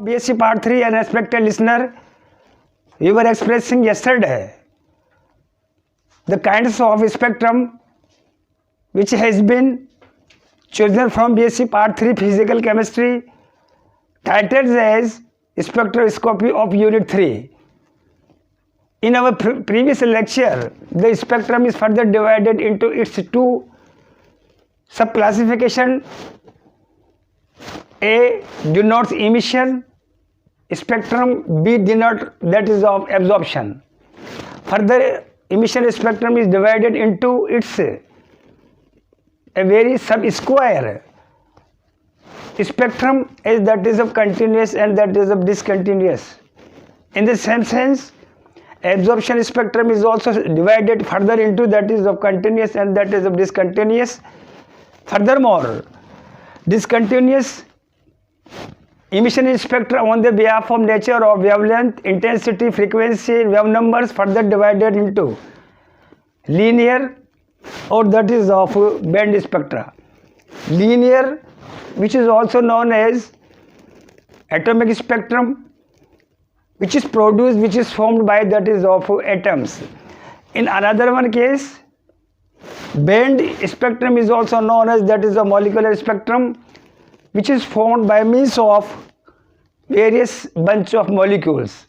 BSc Part 3 and respected listener, we were expressing yesterday the kinds of spectrum which has been chosen from BSc Part 3 Physical Chemistry, titled as Spectroscopy of Unit 3. In our previous lecture, the spectrum is further divided into its two subclassification. A denotes emission spectrum, B denotes that is of absorption. Further, emission spectrum is divided into its a very sub-square spectrum, as that is of continuous and that is of discontinuous. In the same sense, absorption spectrum is also divided further into that is of continuous and that is of discontinuous. Furthermore, discontinuous emission spectrum on the behalf of nature of wavelength, intensity, frequency, wave numbers further divided into linear or that is of band spectra. Linear, which is also known as atomic spectrum, which is produced, which is formed by that is of atoms. In another one case, band spectrum is also known as that is a molecular spectrum, which is formed by means of various bunch of molecules.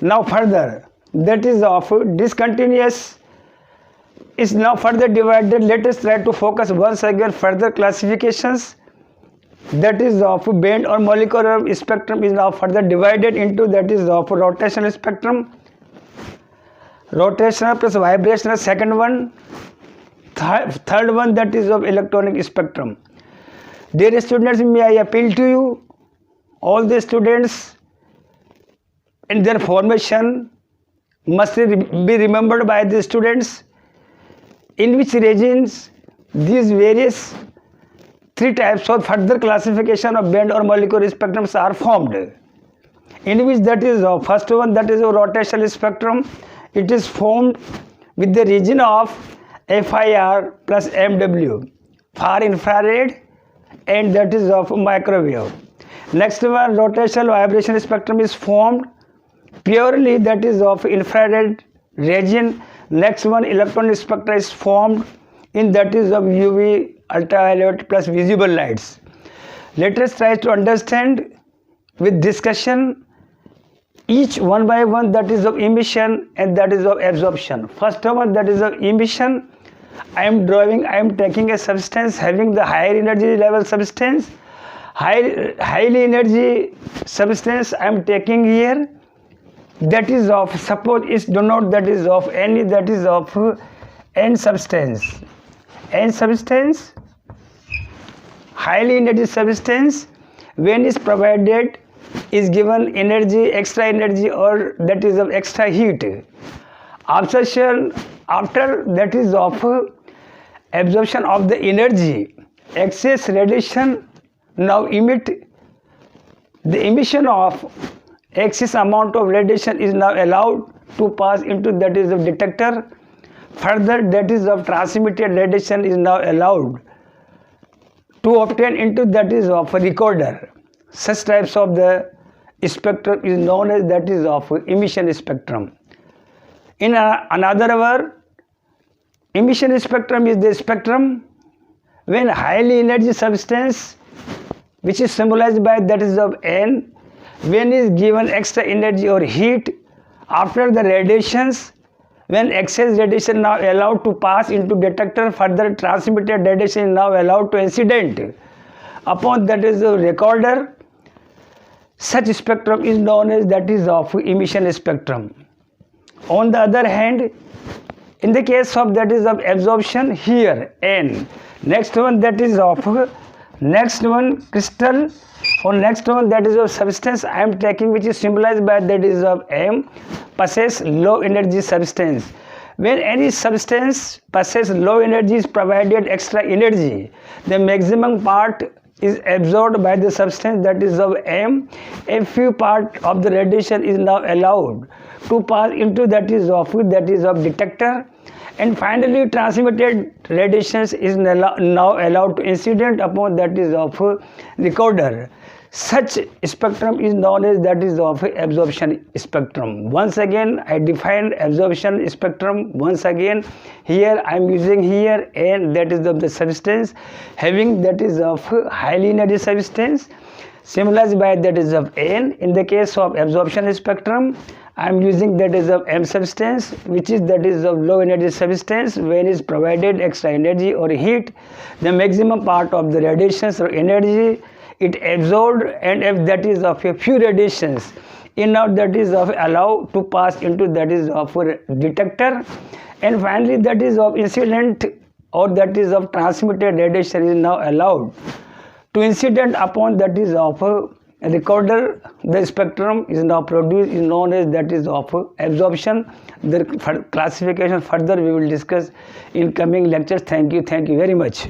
Now further, that is of discontinuous is now further divided. Let us try to focus once again further classifications. That is of band or molecular spectrum is now further divided into that is of rotational spectrum, rotational plus vibrational second one, third one that is of electronic spectrum. Dear students, may I appeal to you, all the students in their formation must be remembered by the students in which regions these various three types of further classification of band or molecular spectrums are formed. In which that is first one, that is a rotational spectrum. It is formed with the region of FIR plus MW, far infrared, and that is of microwave. Next one, rotational vibration spectrum is formed purely that is of infrared region. Next one, electron spectra is formed in that is of UV, ultraviolet plus visible lights. Let us try to understand with discussion each one by one that is of emission and that is of absorption. First one, that is of emission. I am taking a substance having the higher energy level substance, highly energy substance I am taking here, that is of, suppose is denote that is of any, that is of N substance. N substance, highly energy substance, when is provided is given energy, extra energy or that is of extra heat. Absorption, after that is of absorption of the energy, excess radiation now emit. The emission of excess amount of radiation is now allowed to pass into that is of detector. Further, that is of transmitted radiation is now allowed to obtain into that is of a recorder. Such types of the spectrum is known as that is of emission spectrum. In another word, emission spectrum is the spectrum when highly energy substance, which is symbolized by that is of N, when is given extra energy or heat after the radiations, when excess radiation now allowed to pass into detector, further transmitted radiation is now allowed to incident upon that is a recorder. Such spectrum is known as that is of emission spectrum. On the other hand, in the case of that is of absorption, here N. Next one, that is of next one crystal, or next one that is of substance I am taking, which is symbolized by that is of M, possess low energy substance. When any substance possesses low energy is provided extra energy, the maximum part is absorbed by the substance that is of M. A few part of the radiation is now allowed to pass into that is of detector, and finally transmitted radiations is now allowed to incident upon that is of recorder. Such spectrum is known as that is of absorption spectrum. Once again, I define absorption spectrum. Once again, here I am using here N, that is of the substance having that is of highly energy substance, symbolized by that is of N. In the case of absorption spectrum, I am using that is of M substance, which is that is of low energy substance. When is provided extra energy or heat, the maximum part of the radiations or energy it absorbed, and if that is of a few radiations enough that is of allowed to pass into that is of a detector, and finally that is of incident or that is of transmitted radiation is now allowed to incident upon that is of a recorder. The spectrum is now produced, is known as that is of absorption. The classification further we will discuss in coming lectures. Thank you very much.